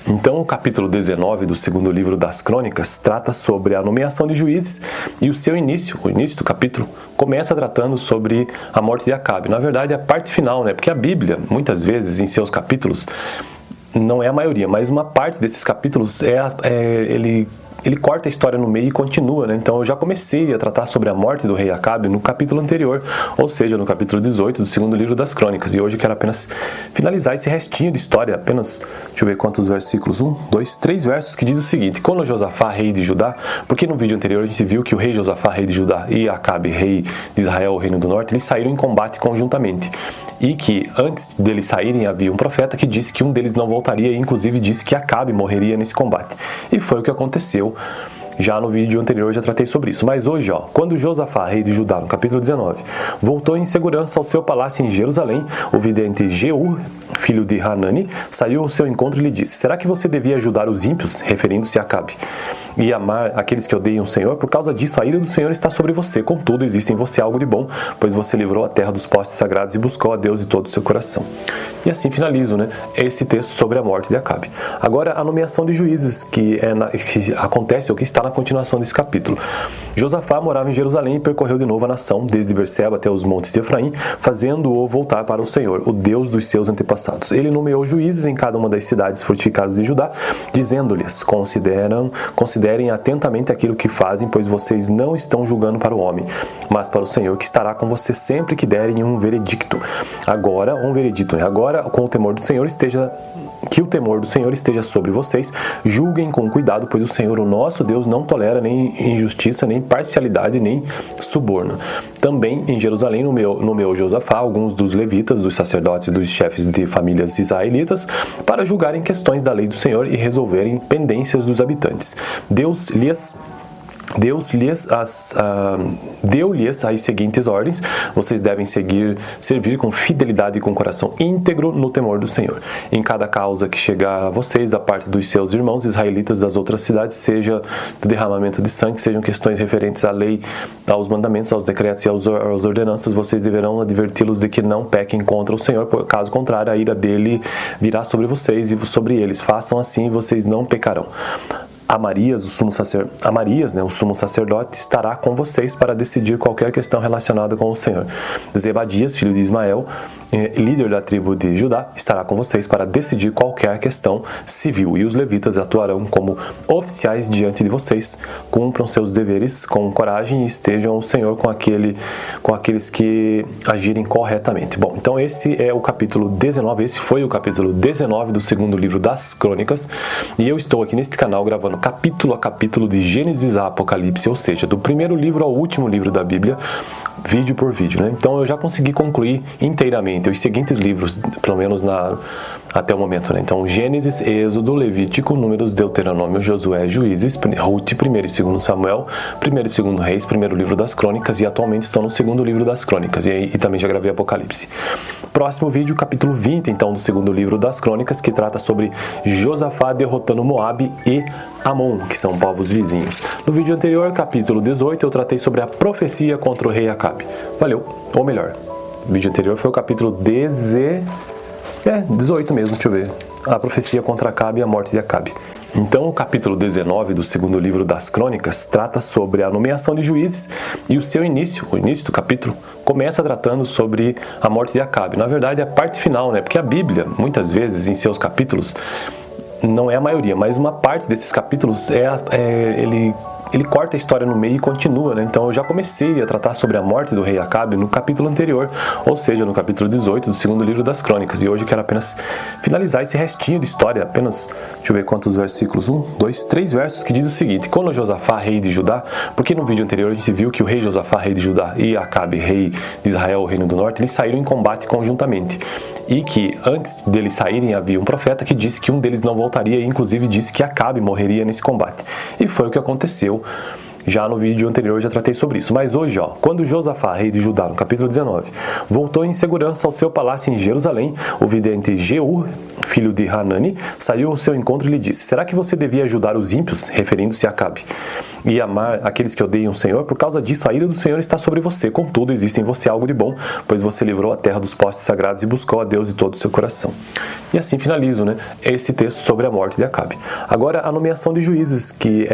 Então, o capítulo 19 do segundo livro das Crônicas trata sobre a nomeação de juízes e o seu início, o início do capítulo, começa tratando sobre a morte de Acabe. Na verdade, é a parte final, né? Porque a Bíblia, muitas vezes, em seus capítulos, não é a maioria, mas uma parte desses capítulos ele corta a história no meio e continua, né? Então eu já comecei a tratar sobre a morte do rei Acabe no capítulo anterior, ou seja, no capítulo 18 do segundo livro das Crônicas. E hoje eu quero apenas finalizar esse restinho de história, apenas, deixa eu ver quantos versículos, 3 versos, que diz o seguinte: quando Josafá, rei de Judá, porque no vídeo anterior a gente viu que o rei Josafá, rei de Judá, e Acabe, rei de Israel, o reino do norte, eles saíram em combate conjuntamente. E que antes deles saírem havia um profeta que disse que um deles não voltaria, e inclusive disse que Acabe morreria nesse combate. E foi o que aconteceu. Já no vídeo anterior eu já tratei sobre isso. Mas hoje, quando Josafá, rei de Judá, no capítulo 19, voltou em segurança ao seu palácio em Jerusalém, o vidente Jeú, filho de Hanani, saiu ao seu encontro e lhe disse: será que você devia ajudar os ímpios, referindo-se a Acabe, e amar aqueles que odeiam o Senhor? Por causa disso, a ira do Senhor está sobre você. Contudo, existe em você algo de bom, pois você livrou a terra dos postes sagrados e buscou a Deus de todo o seu coração. E assim finalizo, né, esse texto sobre a morte de Acabe. Agora, a nomeação de juízes, que acontece, ou que está na continuação desse capítulo. Josafá morava em Jerusalém e percorreu de novo a nação, desde Berseba até os montes de Efraim, fazendo-o voltar para o Senhor, o Deus dos seus antepassados. Ele nomeou juízes em cada uma das cidades fortificadas de Judá, dizendo-lhes: considerem atentamente aquilo que fazem, pois vocês não estão julgando para o homem, mas para o Senhor, que estará com você sempre que derem um veredicto. Agora, com o temor do Senhor que o temor do Senhor esteja sobre vocês. Julguem com cuidado, pois o Senhor, o nosso Deus, não tolera nem injustiça, nem parcialidade, nem suborno. Também em Jerusalém nomeou Josafá alguns dos levitas, dos sacerdotes e dos chefes de famílias israelitas para julgarem questões da lei do Senhor e resolverem pendências dos habitantes. Deu-lhes as seguintes ordens: vocês devem servir com fidelidade e com coração íntegro no temor do Senhor. Em cada causa que chegar a vocês da parte dos seus irmãos israelitas das outras cidades, seja do derramamento de sangue, sejam questões referentes à lei, aos mandamentos, aos decretos e às ordenanças, vocês deverão adverti-los de que não pequem contra o Senhor, caso contrário, a ira dele virá sobre vocês e sobre eles. Façam assim e vocês não pecarão. Amarias, o sumo sacerdote, estará com vocês para decidir qualquer questão relacionada com o Senhor. Zebadias, filho de Ismael, líder da tribo de Judá, estará com vocês para decidir qualquer questão civil. E os levitas atuarão como oficiais diante de vocês. Cumpram seus deveres com coragem e estejam o Senhor com aqueles que agirem corretamente. Bom, então esse é o capítulo 19, esse foi o capítulo 19 do segundo livro das Crônicas. E eu estou aqui neste canal gravando capítulo a capítulo de Gênesis a Apocalipse, ou seja, do primeiro livro ao último livro da Bíblia, vídeo por vídeo, né? Então eu já consegui concluir inteiramente os seguintes livros, pelo menos até o momento, né? Então Gênesis, Êxodo, Levítico, Números, Deuteronômio, Josué, Juízes, Ruth, 1º e 2º Samuel, 1º e 2º Reis, primeiro livro das Crônicas, e atualmente estão no segundo livro das Crônicas, e também já gravei Apocalipse. Próximo vídeo, capítulo 20, então, do segundo livro das Crônicas, que trata sobre Josafá derrotando Moabe e Amon, que são povos vizinhos. No vídeo anterior, capítulo 18, eu tratei sobre a profecia contra o rei Acabe. Valeu, ou melhor, o vídeo anterior foi o capítulo 18 mesmo, deixa eu ver. A profecia contra Acabe e a morte de Acabe. Então, o capítulo 19 do segundo livro das Crônicas trata sobre a nomeação de juízes e o seu início, o início do capítulo, começa tratando sobre a morte de Acabe. Na verdade, é a parte final, né? Porque a Bíblia, muitas vezes, em seus capítulos, não é a maioria, mas uma parte desses capítulos ele corta a história no meio e continua, né? Então eu já comecei a tratar sobre a morte do rei Acabe no capítulo anterior, ou seja, no capítulo 18 do segundo livro das Crônicas. E hoje eu quero apenas finalizar esse restinho de história, apenas, deixa eu ver quantos versículos, 3 versos, que diz o seguinte: quando Josafá, rei de Judá, porque no vídeo anterior a gente viu que o rei Josafá, rei de Judá, e Acabe, rei de Israel, o reino do norte, eles saíram em combate conjuntamente. E que antes deles saírem havia um profeta que disse que um deles não voltaria, e inclusive disse que Acabe morreria nesse combate. E foi o que aconteceu. Já no vídeo anterior eu já tratei sobre isso. Mas hoje, quando Josafá, rei de Judá, no capítulo 19, voltou em segurança ao seu palácio em Jerusalém, o vidente Jeú, filho de Hanani, saiu ao seu encontro e lhe disse: será que você devia ajudar os ímpios, referindo-se a Acabe, e amar aqueles que odeiam o Senhor? Por causa disso, a ira do Senhor está sobre você. Contudo, existe em você algo de bom, pois você livrou a terra dos postes sagrados e buscou a Deus de todo o seu coração. E assim finalizo, né, esse texto sobre a morte de Acabe. Agora, a nomeação de juízes, que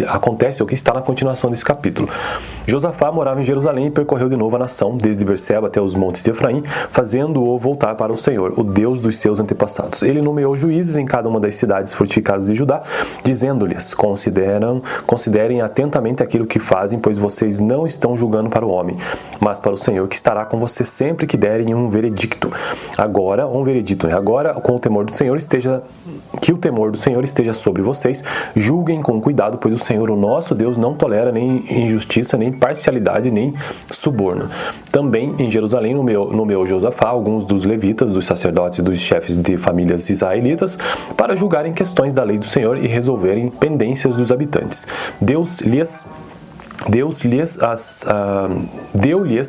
acontece, ou que está na continuação desse capítulo. Josafá morava em Jerusalém e percorreu de novo a nação, desde Berseba até os montes de Efraim, fazendo-o voltar para o Senhor, o Deus dos seus antepassados. Ele nomeou juízes em cada uma das cidades fortificadas de Judá, dizendo-lhes: considerem atentamente aquilo que fazem, pois vocês não estão julgando para o homem, mas para o Senhor, que estará com vocês sempre que derem um veredicto. Agora, com o temor do Senhor que o temor do Senhor esteja sobre vocês, julguem com cuidado, pois o Senhor, o nosso Deus, não tolera nem injustiça, nem parcialidade, nem suborno. Também em Jerusalém nomeou Josafá alguns dos levitas, dos sacerdotes e dos chefes de famílias israelitas para julgarem questões da lei do Senhor e resolverem pendências dos habitantes. Deu-lhes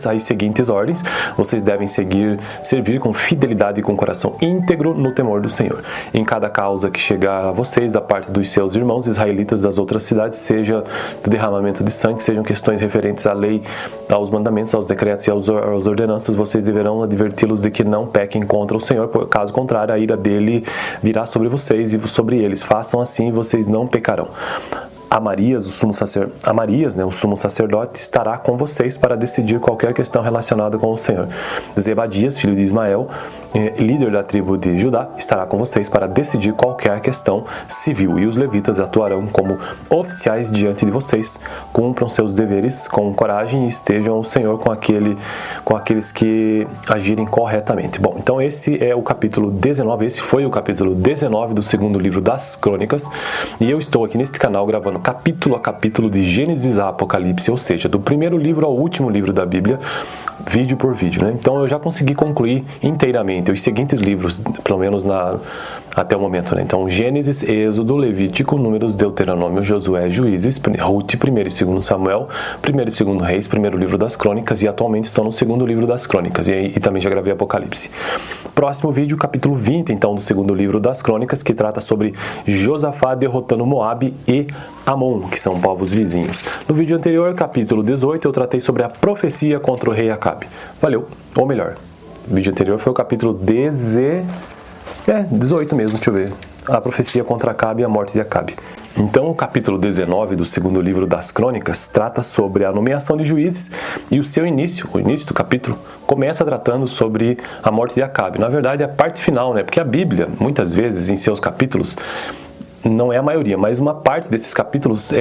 as seguintes ordens: vocês devem servir com fidelidade e com coração íntegro no temor do Senhor. Em cada causa que chegar a vocês da parte dos seus irmãos israelitas das outras cidades, seja do derramamento de sangue, sejam questões referentes à lei, aos mandamentos, aos decretos e às ordenanças, vocês deverão adverti-los de que não pequem contra o Senhor, caso contrário, a ira dele virá sobre vocês e sobre eles. Façam assim e vocês não pecarão. Amarias, o sumo sacerdote, estará com vocês para decidir qualquer questão relacionada com o Senhor. Zebadias, filho de Ismael, líder da tribo de Judá, estará com vocês para decidir qualquer questão civil. E os levitas atuarão como oficiais diante de vocês. Cumpram seus deveres com coragem e estejam o Senhor com aqueles que agirem corretamente. Bom, então esse é o capítulo 19, esse foi o capítulo 19 do segundo livro das Crônicas. E eu estou aqui neste canal gravando capítulo a capítulo de Gênesis a Apocalipse, ou seja, do primeiro livro ao último livro da Bíblia, vídeo por vídeo, né? Então eu já consegui concluir inteiramente os seguintes livros, pelo menos até o momento, né? Então Gênesis, Êxodo, Levítico, Números, Deuteronômio, Josué, Juízes, Ruth, 1º e 2º Samuel, 1º e 2º Reis, primeiro livro das Crônicas, e atualmente estou no segundo livro das Crônicas, e também já gravei Apocalipse. Próximo vídeo, capítulo 20, então, do segundo livro das Crônicas, que trata sobre Josafá derrotando Moabe e Amon, que são povos vizinhos. No vídeo anterior, capítulo 18, eu tratei sobre a profecia contra o rei Acabe. Valeu, ou melhor, o vídeo anterior foi o capítulo 18 mesmo, deixa eu ver. A profecia contra Acabe e a morte de Acabe. Então, o capítulo 19 do segundo livro das Crônicas trata sobre a nomeação de juízes e o seu início, o início do capítulo, começa tratando sobre a morte de Acabe. Na verdade, é a parte final, né? Porque a Bíblia, muitas vezes, em seus capítulos, não é a maioria, mas uma parte desses capítulos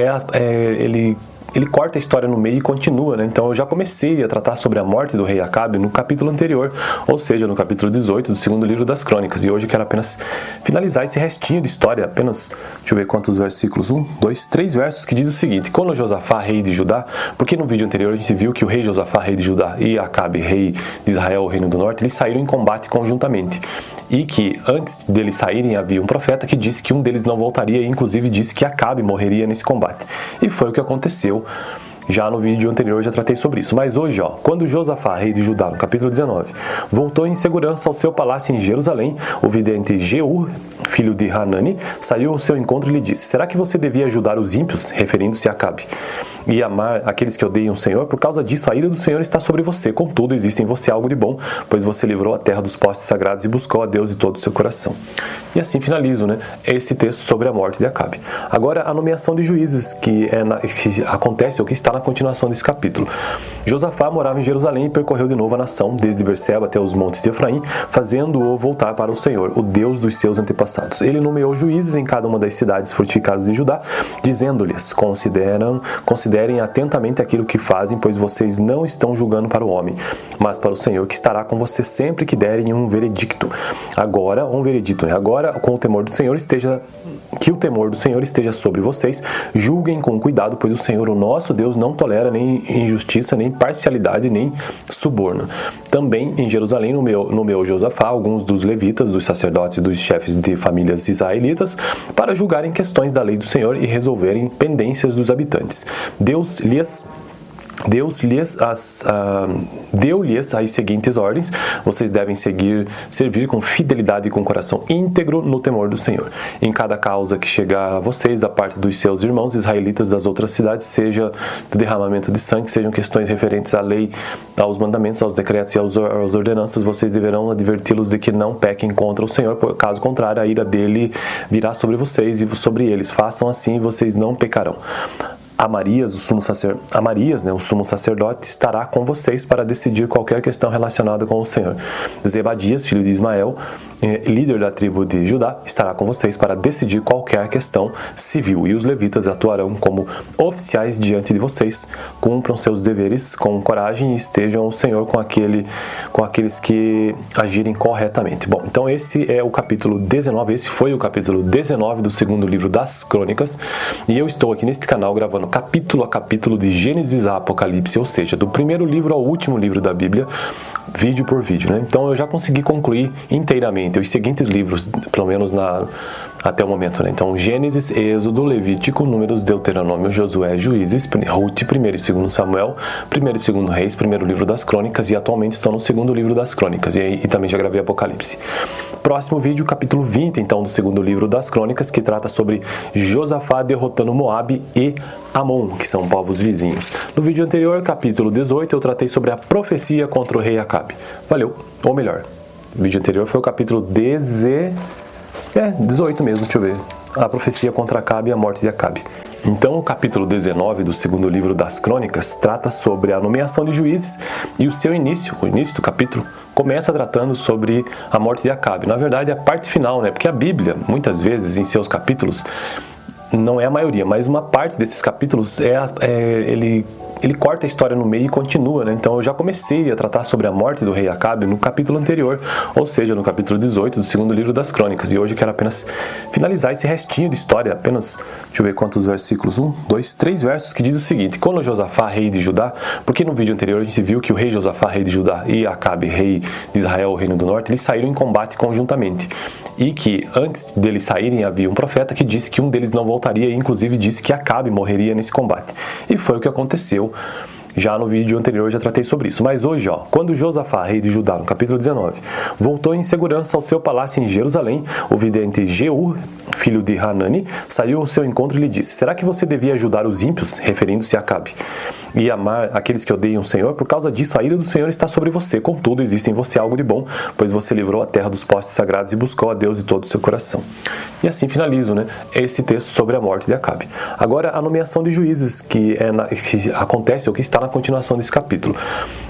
ele corta a história no meio e continua, né? Então eu já comecei a tratar sobre a morte do rei Acabe no capítulo anterior, ou seja, no capítulo 18 do segundo livro das Crônicas. E hoje eu quero apenas finalizar esse restinho de história, apenas, deixa eu ver quantos versículos, 1, 2, 3 versos, que diz o seguinte: quando Josafá, rei de Judá, porque no vídeo anterior a gente viu que o rei Josafá, rei de Judá, e Acabe, rei de Israel, o reino do norte, eles saíram em combate conjuntamente. E que antes deles saírem havia um profeta que disse que um deles não voltaria, e inclusive disse que Acabe morreria nesse combate. E foi o que aconteceu. Já no vídeo anterior eu já tratei sobre isso. Mas hoje, quando Josafá, rei de Judá, no capítulo 19, voltou em segurança ao seu palácio em Jerusalém, o vidente Jeú, filho de Hanani, saiu ao seu encontro e lhe disse: será que você devia ajudar os ímpios, referindo-se a Acabe, e amar aqueles que odeiam o Senhor? Por causa disso, a ira do Senhor está sobre você. Contudo, existe em você algo de bom, pois você livrou a terra dos postes sagrados e buscou a Deus de todo o seu coração. E assim finalizo, né, esse texto sobre a morte de Acabe. Agora, a nomeação de juízes, que acontece, ou que está na continuação desse capítulo. Josafá morava em Jerusalém e percorreu de novo a nação, desde Berseba até os montes de Efraim, fazendo-o voltar para o Senhor, o Deus dos seus antepassados. Ele nomeou juízes em cada uma das cidades fortificadas de Judá, dizendo-lhes: considerem atentamente aquilo que fazem, pois vocês não estão julgando para o homem, mas para o Senhor, que estará com vocês sempre que derem um veredicto. Agora, com o temor do Senhor que o temor do Senhor esteja sobre vocês, julguem com cuidado, pois o Senhor, o nosso Deus, não tolera nem injustiça, nem parcialidade, nem suborno. Também em Jerusalém nomeou Josafá alguns dos levitas, dos sacerdotes e dos chefes de famílias israelitas para julgarem questões da lei do Senhor e resolverem pendências dos habitantes. Deu-lhes as seguintes ordens: vocês devem servir com fidelidade e com coração íntegro no temor do Senhor. Em cada causa que chegar a vocês da parte dos seus irmãos israelitas das outras cidades, seja do derramamento de sangue, sejam questões referentes à lei, aos mandamentos, aos decretos e às ordenanças, vocês deverão adverti-los de que não pequem contra o Senhor, caso contrário, a ira dele virá sobre vocês e sobre eles. Façam assim e vocês não pecarão. Amarias, o sumo sacerdote, estará com vocês para decidir qualquer questão relacionada com o Senhor. Zebadias, filho de Ismael, líder da tribo de Judá, estará com vocês para decidir qualquer questão civil. E os levitas atuarão como oficiais diante de vocês. Cumpram seus deveres com coragem e estejam o Senhor com aqueles que agirem corretamente. Bom, então esse é o capítulo 19, esse foi o capítulo 19 do segundo livro das Crônicas. E eu estou aqui neste canal gravando capítulo a capítulo de Gênesis a Apocalipse, ou seja, do primeiro livro ao último livro da Bíblia, vídeo por vídeo, né? Então eu já consegui concluir inteiramente os seguintes livros, pelo menos até o momento, né? Então Gênesis, Êxodo, Levítico, Números, Deuteronômio, Josué, Juízes, Ruth, 1 e 2 Samuel, 1 e 2 Reis, primeiro livro das Crônicas, e atualmente estão no segundo livro das Crônicas, e também já gravei Apocalipse. Próximo vídeo, capítulo 20, então, do segundo livro das Crônicas, que trata sobre Josafá derrotando Moabe e Amon, que são povos vizinhos. No vídeo anterior, capítulo 18, eu tratei sobre a profecia contra o rei Acabe. Valeu, ou melhor, o vídeo anterior foi o capítulo 18 mesmo, deixa eu ver. A profecia contra Acabe e a morte de Acabe. Então, o capítulo 19 do segundo livro das Crônicas trata sobre a nomeação de juízes e o seu início, o início do capítulo, começa tratando sobre a morte de Acabe. Na verdade, é a parte final, né? Porque a Bíblia, muitas vezes, em seus capítulos, não é a maioria, mas uma parte desses capítulos ele corta a história no meio e continua, né? Então eu já comecei a tratar sobre a morte do rei Acabe no capítulo anterior, ou seja, no capítulo 18 do segundo livro das Crônicas. E hoje eu quero apenas finalizar esse restinho de história, apenas, deixa eu ver quantos versículos, 1, 2, 3 versos, que diz o seguinte: quando Josafá, rei de Judá, porque no vídeo anterior a gente viu que o rei Josafá, rei de Judá, e Acabe, rei de Israel, o reino do norte, eles saíram em combate conjuntamente. E que antes deles saírem havia um profeta que disse que um deles não voltaria, e inclusive disse que Acabe morreria nesse combate. E foi o que aconteceu. Já no vídeo anterior eu já tratei sobre isso. Mas hoje, quando Josafá, rei de Judá, no capítulo 19, voltou em segurança ao seu palácio em Jerusalém, o vidente Jeú, filho de Hanani, saiu ao seu encontro e lhe disse: será que você devia ajudar os ímpios, referindo-se a Acabe, e amar aqueles que odeiam o Senhor? Por causa disso, a ira do Senhor está sobre você. Contudo, existe em você algo de bom, pois você livrou a terra dos postes sagrados e buscou a Deus de todo o seu coração. E assim finalizo, né, esse texto sobre a morte de Acabe. Agora, a nomeação de juízes, que acontece, ou que está na continuação desse capítulo.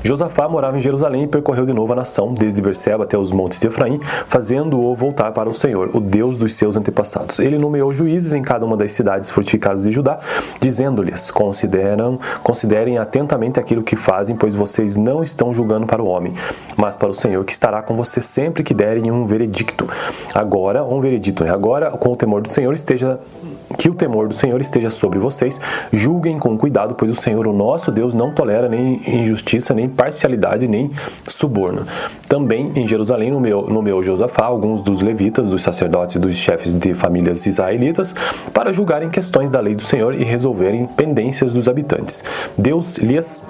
Josafá morava em Jerusalém e percorreu de novo a nação, desde Berseba até os montes de Efraim, fazendo-o voltar para o Senhor, o Deus dos seus antepassados. Ele nomeou juízes em cada uma das cidades fortificadas de Judá, dizendo-lhes: considerem atentamente aquilo que fazem, pois vocês não estão julgando para o homem, mas para o Senhor, que estará com você sempre que derem um veredicto. Agora, com o temor do Senhor que o temor do Senhor esteja sobre vocês. Julguem com cuidado, pois o Senhor, o nosso Deus, não tolera nem injustiça, nem parcialidade, nem suborno. Também em Jerusalém nomeou Josafá alguns dos levitas, dos sacerdotes e dos chefes de famílias israelitas para julgarem questões da lei do Senhor e resolverem pendências dos habitantes. Deu-lhes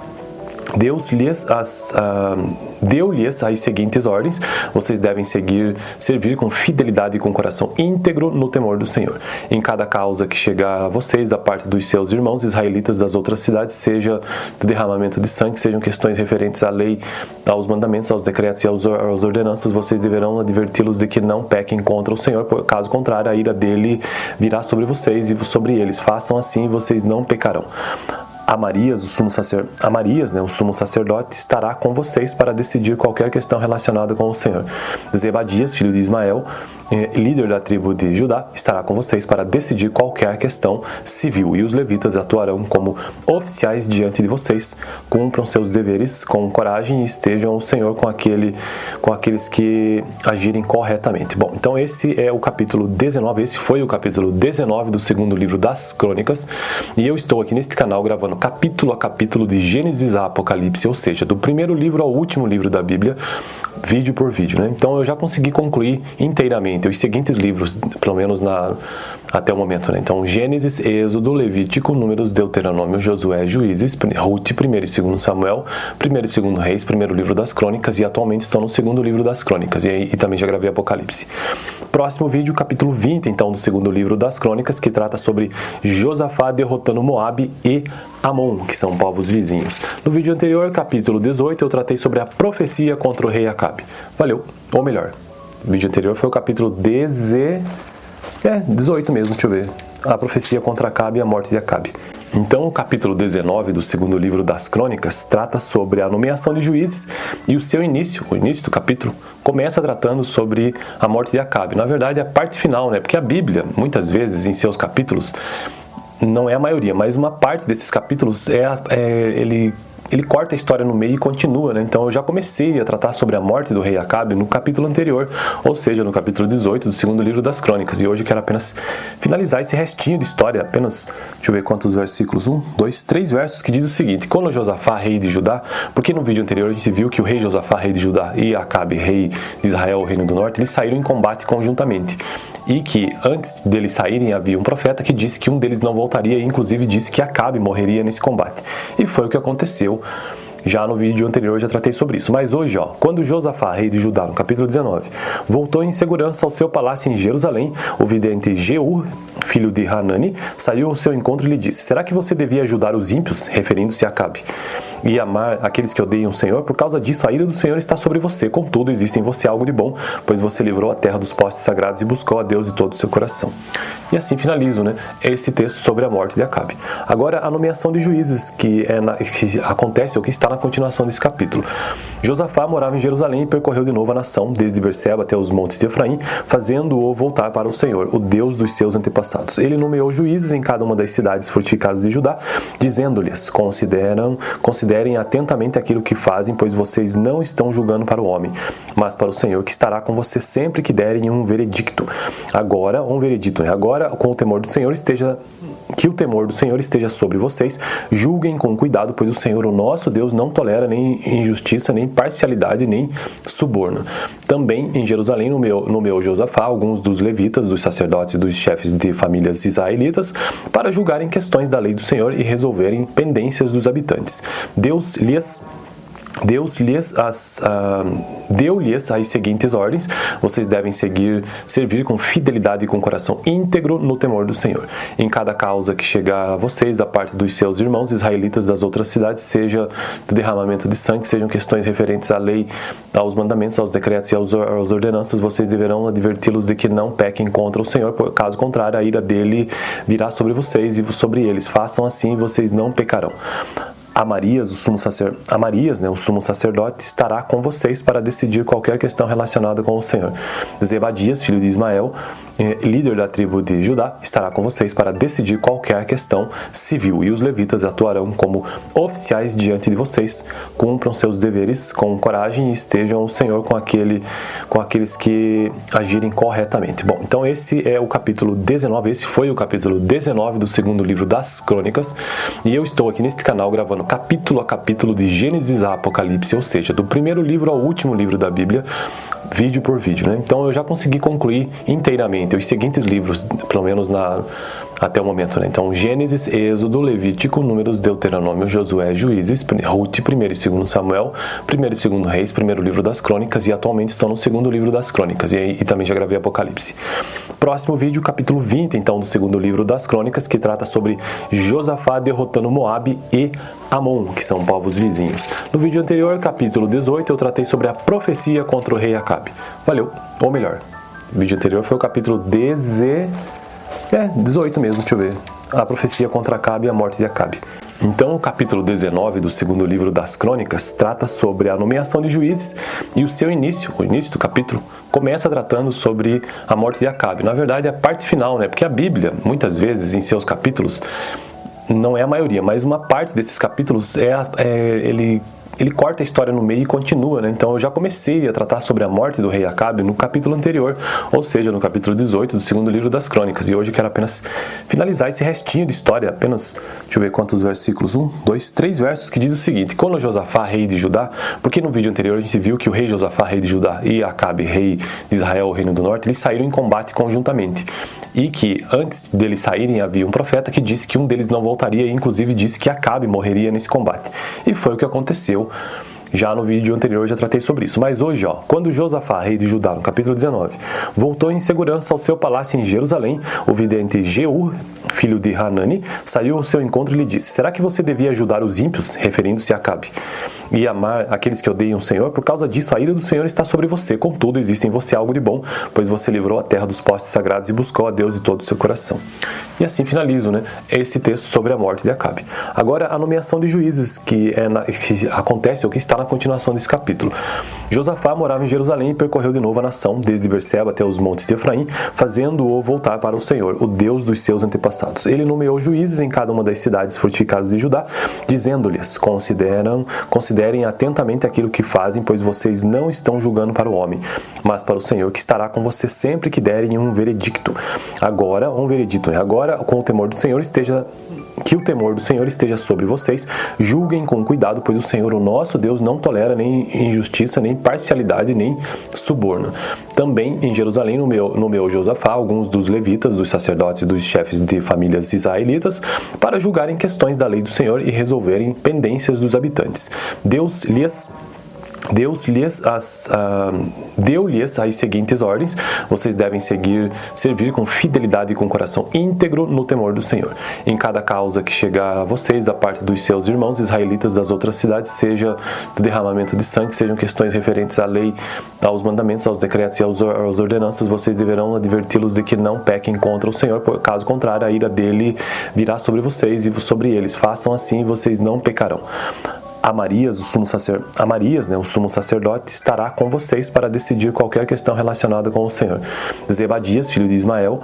as seguintes ordens: vocês devem servir com fidelidade e com coração íntegro no temor do Senhor. Em cada causa que chegar a vocês da parte dos seus irmãos israelitas das outras cidades, seja do derramamento de sangue, sejam questões referentes à lei, aos mandamentos, aos decretos e às ordenanças, vocês deverão adverti-los de que não pequem contra o Senhor, caso contrário, a ira dele virá sobre vocês e sobre eles. Façam assim e vocês não pecarão. Amarias, o sumo sacerdote, estará com vocês para decidir qualquer questão relacionada com o Senhor. Zebadias, filho de Ismael, líder da tribo de Judá, estará com vocês para decidir qualquer questão civil. E os levitas atuarão como oficiais diante de vocês. Cumpram seus deveres com coragem e estejam o Senhor com aqueles que agirem corretamente. Bom, então esse é o capítulo 19, esse foi o capítulo 19 do segundo livro das Crônicas. E eu estou aqui neste canal gravando capítulo a capítulo de Gênesis a Apocalipse, ou seja, do primeiro livro ao último livro da Bíblia, vídeo por vídeo, né? Então eu já consegui concluir inteiramente os seguintes livros, pelo menos até o momento, né? Então Gênesis, Êxodo, Levítico, Números, Deuteronômio, Josué, Juízes, Ruth, 1º e 2º Samuel, 1º e 2º Reis, primeiro livro das Crônicas, e atualmente estou no segundo livro das Crônicas, e também já gravei Apocalipse. Próximo vídeo, capítulo 20, então, do segundo livro das Crônicas, que trata sobre Josafá derrotando Moabe e Amon, que são povos vizinhos. No vídeo anterior, capítulo 18, eu tratei sobre a profecia contra o rei Acabe. Valeu, ou melhor, o vídeo anterior foi o capítulo 18 mesmo, deixa eu ver. A profecia contra Acabe e a morte de Acabe. Então, o capítulo 19 do segundo livro das Crônicas trata sobre a nomeação de juízes e o seu início, o início do capítulo, começa tratando sobre a morte de Acabe. Na verdade, é a parte final, né? Porque a Bíblia, muitas vezes, em seus capítulos, não é a maioria, mas uma parte desses capítulos ele corta a história no meio e continua, né? Então eu já comecei a tratar sobre a morte do rei Acabe no capítulo anterior, ou seja, no capítulo 18 do segundo livro das Crônicas. E hoje eu quero apenas finalizar esse restinho de história, apenas, deixa eu ver quantos versículos, 1, 2, 3 versos, que diz o seguinte: quando Josafá, rei de Judá, porque no vídeo anterior a gente viu que o rei Josafá, rei de Judá, e Acabe, rei de Israel, o reino do norte, eles saíram em combate conjuntamente. E que antes deles saírem havia um profeta que disse que um deles não voltaria, e inclusive disse que Acabe morreria nesse combate. E foi o que aconteceu. Já no vídeo anterior eu já tratei sobre isso. Mas hoje, quando Josafá, rei de Judá, no capítulo 19, voltou em segurança ao seu palácio em Jerusalém, o vidente Jeú, filho de Hanani, saiu ao seu encontro e lhe disse: será que você devia ajudar os ímpios, referindo-se a Acabe, e amar aqueles que odeiam o Senhor? Por causa disso, a ira do Senhor está sobre você. Contudo, existe em você algo de bom, pois você livrou a terra dos postes sagrados e buscou a Deus de todo o seu coração. E assim finalizo, né, esse texto sobre a morte de Acabe. Agora, a nomeação de juízes, que acontece, ou que está na continuação desse capítulo. Josafá morava em Jerusalém e percorreu de novo a nação, desde Berseba até os montes de Efraim, fazendo-o voltar para o Senhor, o Deus dos seus antepassados. Ele nomeou juízes em cada uma das cidades fortificadas de Judá, dizendo-lhes: considerem atentamente aquilo que fazem, pois vocês não estão julgando para o homem, mas para o Senhor, que estará com você sempre que derem um veredicto. Agora, com o temor do Senhor que o temor do Senhor esteja sobre vocês. Julguem com cuidado, pois o Senhor, o nosso Deus, não tolera nem injustiça, nem parcialidade, nem suborno. Também em Jerusalém nomeou Josafá alguns dos levitas, dos sacerdotes e dos chefes de famílias israelitas para julgarem questões da lei do Senhor e resolverem pendências dos habitantes. Deu-lhes as seguintes ordens: vocês devem servir com fidelidade e com coração íntegro no temor do Senhor. Em cada causa que chegar a vocês da parte dos seus irmãos israelitas das outras cidades, seja do derramamento de sangue, sejam questões referentes à lei, aos mandamentos, aos decretos e às ordenanças, vocês deverão adverti-los de que não pequem contra o Senhor, caso contrário, a ira dele virá sobre vocês e sobre eles. Façam assim e vocês não pecarão. Amarias, o sumo sacerdote, estará com vocês para decidir qualquer questão relacionada com o Senhor. Zebadias, filho de Ismael, líder da tribo de Judá, estará com vocês para decidir qualquer questão civil. E os levitas atuarão como oficiais diante de vocês. Cumpram seus deveres com coragem e estejam o Senhor com aqueles que agirem corretamente. Bom, então esse é o capítulo 19, esse foi o capítulo 19 do segundo livro das Crônicas. E eu estou aqui neste canal gravando capítulo a capítulo de Gênesis a Apocalipse, ou seja, do primeiro livro ao último livro da Bíblia, vídeo por vídeo, né? Então eu já consegui concluir inteiramente os seguintes livros, pelo menos até o momento, né? Então Gênesis, Êxodo, Levítico, Números, Deuteronômio, Josué, Juízes, Ruth, 1º e 2º Samuel, 1º e 2º Reis, primeiro livro das Crônicas, e atualmente estão no segundo livro das Crônicas, e também já gravei Apocalipse. Próximo vídeo, capítulo 20, então, do segundo livro das Crônicas, que trata sobre Josafá derrotando Moabe e Amon, que são povos vizinhos. No vídeo anterior, capítulo 18, eu tratei sobre a profecia contra o rei Acabe. Valeu, ou melhor, o vídeo anterior foi o capítulo 18 mesmo, deixa eu ver. A profecia contra Acabe e a morte de Acabe. Então, o capítulo 19 do segundo livro das Crônicas trata sobre a nomeação de juízes e o seu início, o início do capítulo, começa tratando sobre a morte de Acabe. Na verdade, é a parte final, né? Porque a Bíblia, muitas vezes, em seus capítulos, não é a maioria, mas uma parte desses capítulos ele corta a história no meio e continua, né? Então eu já comecei a tratar sobre a morte do rei Acabe no capítulo anterior, ou seja, no capítulo 18 do segundo livro das Crônicas. E hoje eu quero apenas finalizar esse restinho de história, apenas, deixa eu ver quantos versículos, 1, 2, 3 versos, que diz o seguinte: quando Josafá, rei de Judá, porque no vídeo anterior a gente viu que o rei Josafá, rei de Judá, e Acabe, rei de Israel, o reino do norte, eles saíram em combate conjuntamente. E que antes deles saírem havia um profeta que disse que um deles não voltaria, e inclusive disse que Acabe morreria nesse combate. E foi o que aconteceu. Já no vídeo anterior eu já tratei sobre isso. Mas hoje, quando Josafá, rei de Judá, no capítulo 19, voltou em segurança ao seu palácio em Jerusalém, o vidente Jeú, filho de Hanani, saiu ao seu encontro e lhe disse: será que você devia ajudar os ímpios, referindo-se a Acabe, e amar aqueles que odeiam o Senhor? Por causa disso, a ira do Senhor está sobre você. Contudo, existe em você algo de bom, pois você livrou a terra dos postes sagrados e buscou a Deus de todo o seu coração. E assim finalizo, esse texto sobre a morte de Acabe. Agora, a nomeação de juízes, que acontece, ou que está na continuação desse capítulo. Josafá morava em Jerusalém e percorreu de novo a nação, desde Berseba até os montes de Efraim, fazendo-o voltar para o Senhor, o Deus dos seus antepassados. Ele nomeou juízes em cada uma das cidades fortificadas de Judá, dizendo-lhes: considerem atentamente aquilo que fazem, pois vocês não estão julgando para o homem, mas para o Senhor, que estará com você sempre que derem um veredicto. Agora, com o temor do Senhor que o temor do Senhor esteja sobre vocês. Julguem com cuidado, pois o Senhor, o nosso Deus, não tolera nem injustiça, nem parcialidade, nem suborno. Também em Jerusalém nomeou Josafá alguns dos levitas, dos sacerdotes e dos chefes de famílias israelitas para julgarem questões da lei do Senhor e resolverem pendências dos habitantes. Deu-lhes as seguintes ordens: vocês devem servir com fidelidade e com coração íntegro no temor do Senhor. Em cada causa que chegar a vocês da parte dos seus irmãos israelitas das outras cidades, seja do derramamento de sangue, sejam questões referentes à lei, aos mandamentos, aos decretos e às ordenanças, vocês deverão adverti-los de que não pequem contra o Senhor, pois caso contrário, a ira dele virá sobre vocês e sobre eles. Façam assim e vocês não pecarão. Amarias, o sumo sacerdote, estará com vocês para decidir qualquer questão relacionada com o Senhor. Zebadias, filho de Ismael,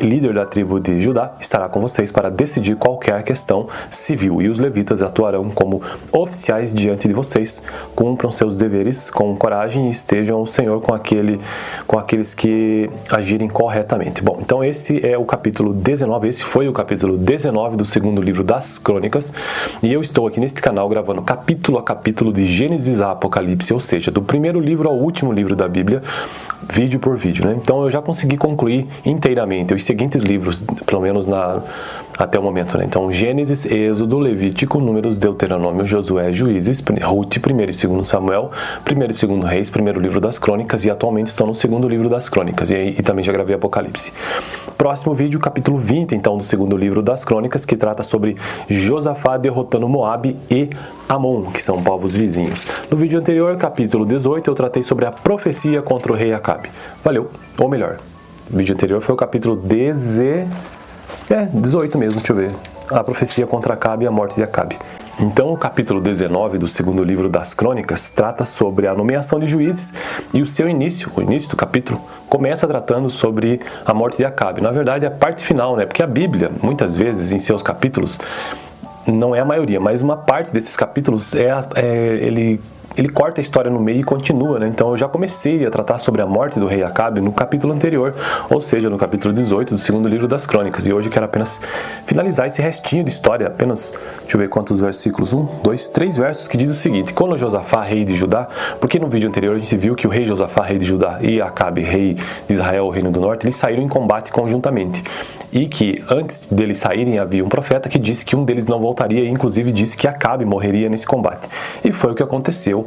líder da tribo de Judá, estará com vocês para decidir qualquer questão civil. E os levitas atuarão como oficiais diante de vocês. Cumpram seus deveres com coragem e estejam ao Senhor com aqueles que agirem corretamente. Bom, então esse é o capítulo 19, esse foi o capítulo 19 do segundo livro das Crônicas. E eu estou aqui neste canal gravando capítulo a capítulo de Gênesis a Apocalipse, ou seja, do primeiro livro ao último livro da Bíblia, vídeo por vídeo, Então eu já consegui concluir inteiramente os seguintes livros, pelo menos até o momento, Então Gênesis, Êxodo, Levítico, Números, Deuteronômio, Josué, Juízes, Ruth, 1º e 2º Samuel, 1º e 2º Reis, primeiro livro das Crônicas, e atualmente estão no segundo livro das Crônicas, e também já gravei Apocalipse. Próximo vídeo, capítulo 20, então, do segundo livro das Crônicas, que trata sobre Josafá derrotando Moabe e Amon, que são povos vizinhos. No vídeo anterior, capítulo 18, eu tratei sobre a profecia contra o rei Acabe. Valeu, ou melhor, o vídeo anterior foi o capítulo 18 mesmo, deixa eu ver. A profecia contra Acabe e a morte de Acabe. Então, o capítulo 19 do segundo livro das Crônicas trata sobre a nomeação de juízes e o seu início, o início do capítulo, começa tratando sobre a morte de Acabe. Na verdade, é a parte final, Porque a Bíblia, muitas vezes, em seus capítulos, não é a maioria, mas uma parte desses capítulos ele corta a história no meio e continua, Então eu já comecei a tratar sobre a morte do rei Acabe no capítulo anterior, ou seja, no capítulo 18 do segundo livro das Crônicas. E hoje eu quero apenas finalizar esse restinho de história, apenas, deixa eu ver quantos versículos, 1, 2, 3 versos, que diz o seguinte: quando Josafá, rei de Judá, porque no vídeo anterior a gente viu que o rei Josafá, rei de Judá, e Acabe, rei de Israel, o reino do norte, eles saíram em combate conjuntamente. E que antes deles saírem havia um profeta que disse que um deles não voltaria, e inclusive disse que Acabe morreria nesse combate. E foi o que aconteceu.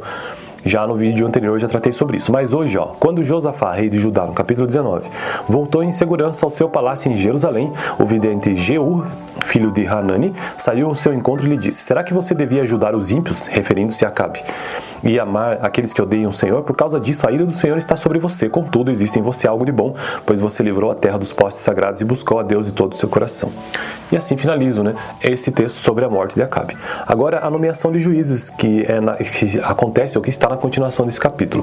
Já no vídeo anterior eu já tratei sobre isso. Mas hoje, quando Josafá, rei de Judá, no capítulo 19, voltou em segurança ao seu palácio em Jerusalém, o vidente Jeú, filho de Hanani, saiu ao seu encontro e lhe disse: será que você devia ajudar os ímpios, referindo-se a Acabe, e amar aqueles que odeiam o Senhor? Por causa disso, a ira do Senhor está sobre você. Contudo, existe em você algo de bom, pois você livrou a terra dos postes sagrados e buscou a Deus de todo o seu coração. E assim finalizo, esse texto sobre a morte de Acabe. Agora, a nomeação de juízes, que acontece, ou que está na continuação desse capítulo.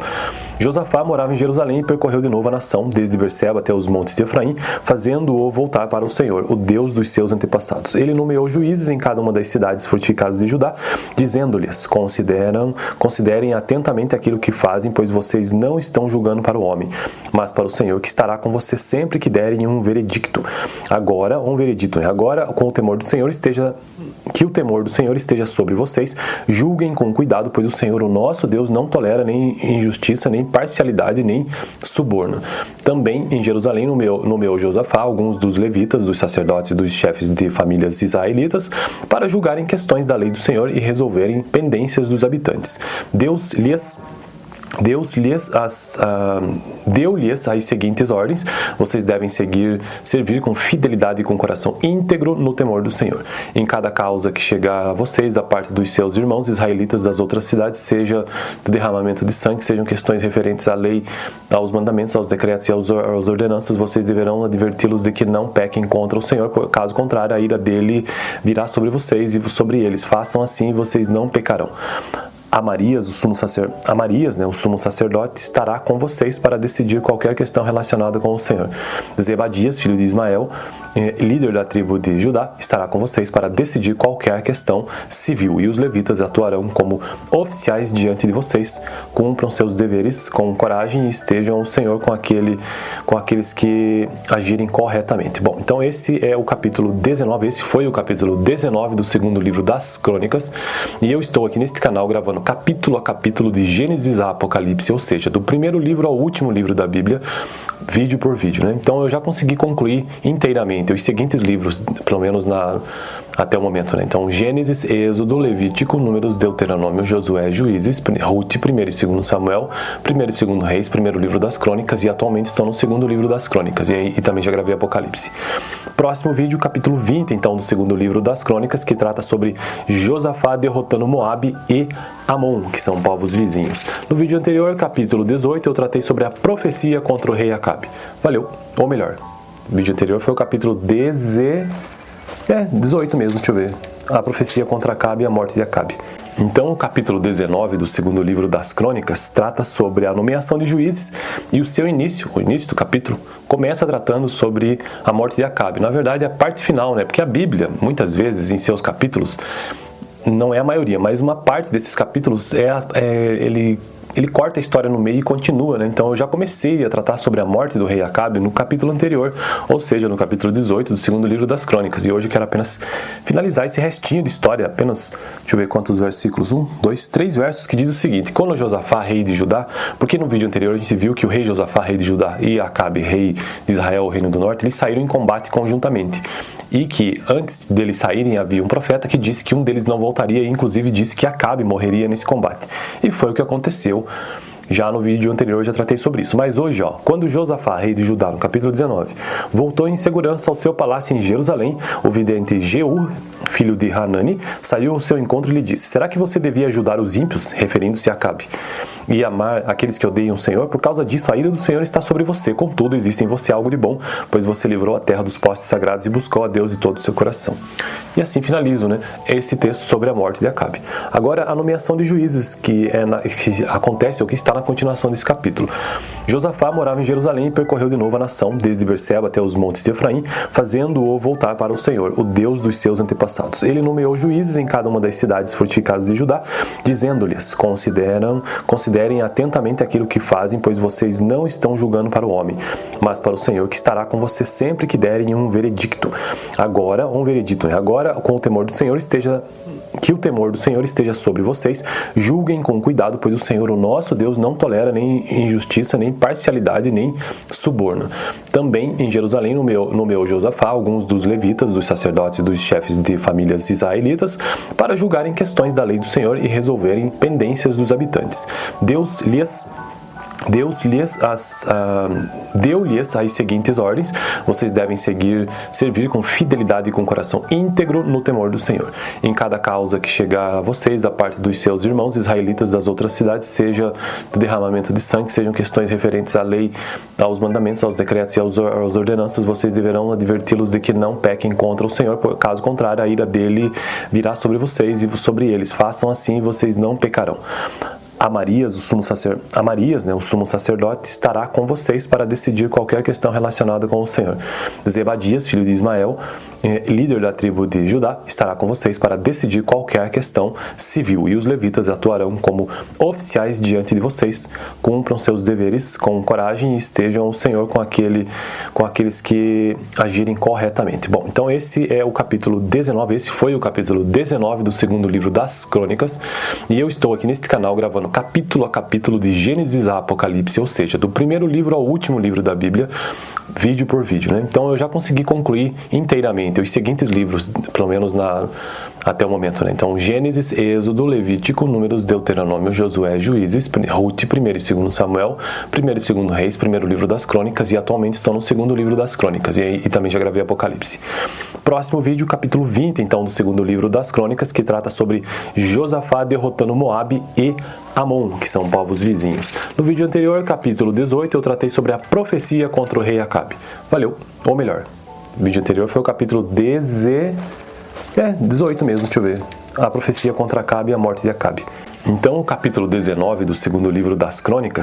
Josafá morava em Jerusalém e percorreu de novo a nação, desde Berseba até os montes de Efraim, fazendo-o voltar para o Senhor, o Deus dos seus antepassados. antepassados. Ele nomeou juízes em cada uma das cidades fortificadas de Judá, dizendo-lhes: considerem atentamente aquilo que fazem, pois vocês não estão julgando para o homem, mas para o Senhor, que estará com vocês sempre que derem um veredicto. Agora, com o temor do Senhor que o temor do Senhor esteja sobre vocês. Julguem com cuidado, pois o Senhor, o nosso Deus, não tolera nem injustiça, nem parcialidade, nem suborno. Também em Jerusalém nomeou Josafá alguns dos levitas, dos sacerdotes e dos chefes de famílias israelitas para julgarem questões da lei do Senhor e resolverem pendências dos habitantes. Deu-lhes as seguintes ordens: vocês devem servir com fidelidade e com coração íntegro no temor do Senhor. Em cada causa que chegar a vocês da parte dos seus irmãos israelitas das outras cidades, seja do derramamento de sangue, sejam questões referentes à lei, aos mandamentos, aos decretos e às ordenanças, vocês deverão adverti-los de que não pequem contra o Senhor, caso contrário, a ira dele virá sobre vocês e sobre eles. Façam assim e vocês não pecarão. Amarias, o sumo sacerdote, estará com vocês para decidir qualquer questão relacionada com o Senhor. Zebadias, filho de Ismael, líder da tribo de Judá, estará com vocês para decidir qualquer questão civil. E os levitas atuarão como oficiais diante de vocês. Cumpram seus deveres com coragem e estejam o Senhor com aqueles que agirem corretamente. Bom, então esse é o capítulo 19, esse foi o capítulo 19 do segundo livro das Crônicas. E eu estou aqui neste canal gravando capítulo a capítulo de Gênesis a Apocalipse, ou seja, do primeiro livro ao último livro da Bíblia, vídeo por vídeo, né? Então eu já consegui concluir inteiramente os seguintes livros, pelo menos até o momento, né? Então Gênesis, Êxodo, Levítico, Números, Deuteronômio, Josué, Juízes, Ruth, 1º e 2º Samuel, 1º e 2º Reis, primeiro livro das Crônicas, e atualmente estou no segundo livro das Crônicas, e também já gravei Apocalipse. Próximo vídeo, capítulo 20, então, do segundo livro das Crônicas, que trata sobre Josafá derrotando Moabe e Amon, que são povos vizinhos. No vídeo anterior, capítulo 18, eu tratei sobre a profecia contra o rei Acabe. Valeu, ou melhor, o vídeo anterior foi o capítulo 18 mesmo, deixa eu ver. A profecia contra Acabe e a morte de Acabe. Então, o capítulo 19 do segundo livro das Crônicas trata sobre a nomeação de juízes e o seu início, o início do capítulo, começa tratando sobre a morte de Acabe. Na verdade, é a parte final, né? Porque a Bíblia, muitas vezes, em seus capítulos, não é a maioria, mas uma parte desses capítulos ele corta a história no meio e continua, né? Então eu já comecei a tratar sobre a morte do rei Acabe no capítulo anterior, ou seja, no capítulo 18 do segundo livro das Crônicas. E hoje eu quero apenas finalizar esse restinho de história, deixa eu ver quantos versículos, 1, 2, 3 versos, que diz o seguinte: quando Josafá, rei de Judá, porque no vídeo anterior a gente viu que o rei Josafá, rei de Judá, e Acabe, rei de Israel, o reino do norte, eles saíram em combate conjuntamente. E que antes deles saírem havia um profeta que disse que um deles não voltaria, e inclusive disse que Acabe morreria nesse combate. E foi o que aconteceu. Já no vídeo anterior eu já tratei sobre isso. Mas hoje, quando Josafá, rei de Judá, no capítulo 19, voltou em segurança ao seu palácio em Jerusalém, o vidente Jeú, filho de Hanani, saiu ao seu encontro e lhe disse: será que você devia ajudar os ímpios, referindo-se a Acabe, e amar aqueles que odeiam o Senhor? Por causa disso, a ira do Senhor está sobre você. Contudo, existe em você algo de bom, pois você livrou a terra dos postes sagrados e buscou a Deus de todo o seu coração. E assim finalizo, esse texto sobre a morte de Acabe. Agora, a nomeação de juízes, que acontece, ou que está na continuação desse capítulo. Josafá morava em Jerusalém e percorreu de novo a nação, desde Berseba até os montes de Efraim, fazendo-o voltar para o Senhor, o Deus dos seus antepassados. Ele nomeou juízes em cada uma das cidades fortificadas de Judá, dizendo-lhes: considerem atentamente aquilo que fazem, pois vocês não estão julgando para o homem, mas para o Senhor, que estará com vocês sempre que derem um veredicto. Agora, com o temor do Senhor que o temor do Senhor esteja sobre vocês. Julguem com cuidado, pois o Senhor, o nosso Deus, não tolera nem injustiça, nem parcialidade, nem suborno. Também em Jerusalém nomeou Josafá alguns dos levitas, dos sacerdotes e dos chefes de famílias israelitas para julgarem questões da lei do Senhor e resolverem pendências dos habitantes. Deu-lhes as seguintes ordens: vocês devem servir com fidelidade e com coração íntegro no temor do Senhor. Em cada causa que chegar a vocês da parte dos seus irmãos israelitas das outras cidades, seja do derramamento de sangue, sejam questões referentes à lei, aos mandamentos, aos decretos e às ordenanças, vocês deverão adverti-los de que não pequem contra o Senhor, caso contrário, a ira dele virá sobre vocês e sobre eles. Façam assim e vocês não pecarão. Amarias, o sumo sacerdote, estará com vocês para decidir qualquer questão relacionada com o Senhor. Zebadias, filho de Ismael, líder da tribo de Judá, estará com vocês para decidir qualquer questão civil, e os levitas atuarão como oficiais diante de vocês. Cumpram seus deveres com coragem e estejam o Senhor com aqueles que agirem corretamente. Bom, então esse é o capítulo 19, esse foi o capítulo 19 do segundo livro das Crônicas, e eu estou aqui neste canal gravando capítulo a capítulo de Gênesis a Apocalipse, ou seja, do primeiro livro ao último livro da Bíblia, vídeo por vídeo, né? Então eu já consegui concluir inteiramente os seguintes livros, pelo menos até o momento, né? Então Gênesis, Êxodo, Levítico, Números, Deuteronômio, Josué, Juízes, Ruth, 1º e 2º Samuel, 1º e 2º Reis, primeiro livro das Crônicas, e atualmente estou no segundo livro das Crônicas, e também já gravei Apocalipse. Próximo vídeo, capítulo 20, então, do segundo livro das Crônicas, que trata sobre Josafá derrotando Moabe e Amon, que são povos vizinhos. No vídeo anterior, capítulo 18, eu tratei sobre a profecia contra o rei Acabe. Valeu, ou melhor, o vídeo anterior foi o capítulo 18 mesmo, deixa eu ver. A profecia contra Acabe e a morte de Acabe. Então, o capítulo 19 do segundo livro das Crônicas